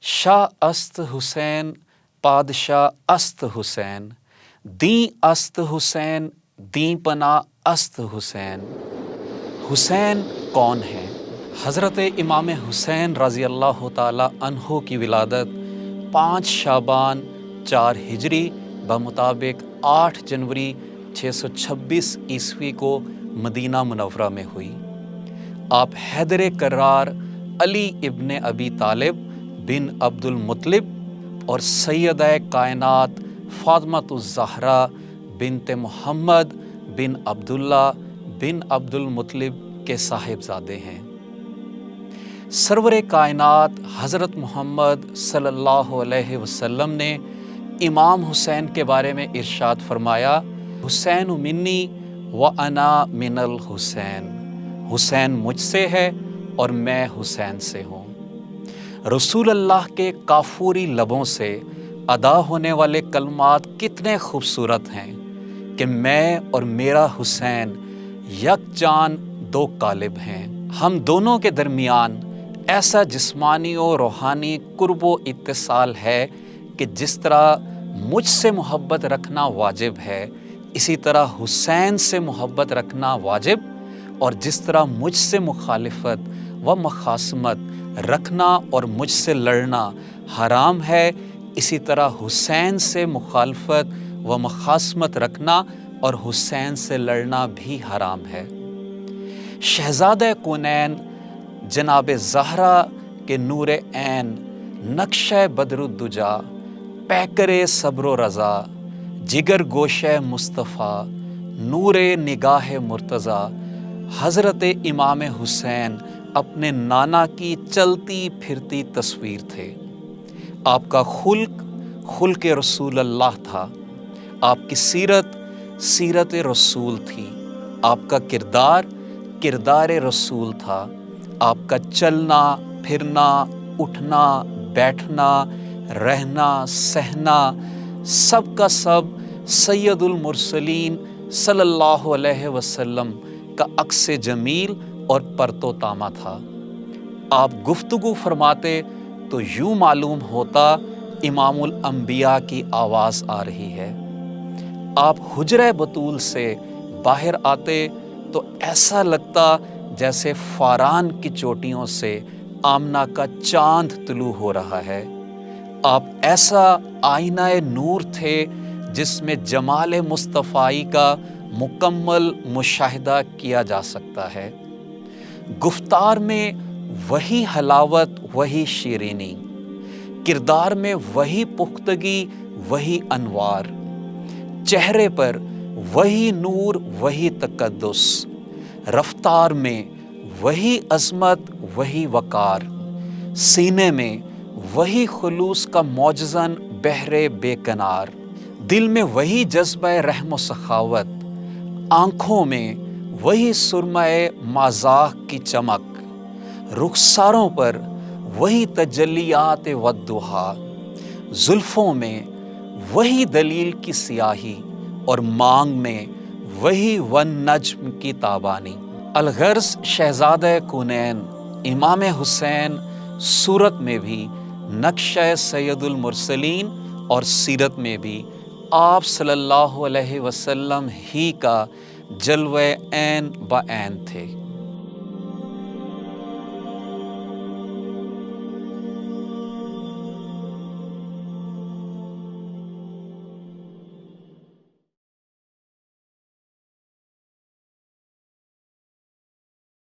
شاہ است حسین پادشاہ است حسین، دیں است حسین دیں پناہ است حسین۔ حسین کون ہیں؟ حضرت امام حسین رضی اللہ تعالی عنہ کی ولادت 5 شعبان 4 ہجری بمطابق 8 جنوری 626 عیسوی کو مدینہ منورہ میں ہوئی۔ آپ حیدر کرار علی ابن ابی طالب بن عبد المطلب اور سیدہ کائنات فاطمۃ الزہرا بنت محمد بن عبداللہ بن عبد المطلب کے صاحبزادے ہیں۔ سرور کائنات حضرت محمد صلی اللہ علیہ وسلم نے امام حسین کے بارے میں ارشاد فرمایا، حسین منی وانا من الحسین، حسین مجھ سے ہے اور میں حسین سے ہوں۔ رسول اللہ کے کافوری لبوں سے ادا ہونے والے کلمات کتنے خوبصورت ہیں کہ میں اور میرا حسین یکجان 2 قالب ہیں۔ ہم دونوں کے درمیان ایسا جسمانی و روحانی قرب و اتصال ہے کہ جس طرح مجھ سے محبت رکھنا واجب ہے، اسی طرح حسین سے محبت رکھنا واجب، اور جس طرح مجھ سے مخالفت و مخاصمت رکھنا اور مجھ سے لڑنا حرام ہے، اسی طرح حسین سے مخالفت و مخاصمت رکھنا اور حسین سے لڑنا بھی حرام ہے۔ شہزادہ کونین جناب زہرا کے نور عین، نقشہ بدر الدجا، پیکر صبر و رضا، جگر گوشہ مصطفیٰ، نور نگاہ مرتضیٰ، حضرت امام حسین اپنے نانا کی چلتی پھرتی تصویر تھے۔ آپ کا خلق رسول اللہ تھا، آپ کی سیرت سیرت رسول تھی، آپ کا کردار رسول تھا، آپ کا چلنا پھرنا اٹھنا بیٹھنا رہنا سہنا سب کا سب سید المرسلین صلی اللہ علیہ وسلم کا عکس جمیل اور پرتو تامہ تھا۔ آپ گفتگو فرماتے تو یوں معلوم ہوتا امام الانبیاء کی آواز آ رہی ہے۔ آپ حجرہ بطول سے باہر آتے تو ایسا لگتا جیسے فاران کی چوٹیوں سے آمنہ کا چاند طلوع ہو رہا ہے۔ آپ ایسا آئینہ نور تھے جس میں جمال مصطفائی کا مکمل مشاہدہ کیا جا سکتا ہے۔ گفتار میں وہی حلاوت وہی شیرینی، کردار میں وہی پختگی وہی انوار، چہرے پر وہی نور وہی تقدس، رفتار میں وہی عظمت وہی وقار، سینے میں وہی خلوص کا معجزن بحر بے کنار، دل میں وہی جذبہ رحم و سخاوت، آنکھوں میں وہی سرمہ مازاح کی چمک، رخساروں پر وہی تجلیات والضحیٰ، زلفوں میں وہی دلیل کی سیاہی اور مانگ میں وہی والنجم کی تابانی۔ الغرض شہزادہ کونین امام حسین صورت میں بھی نقشہ سید المرسلین اور سیرت میں بھی آپ صلی اللہ علیہ وسلم ہی کا جلوہ عین بعین تھے۔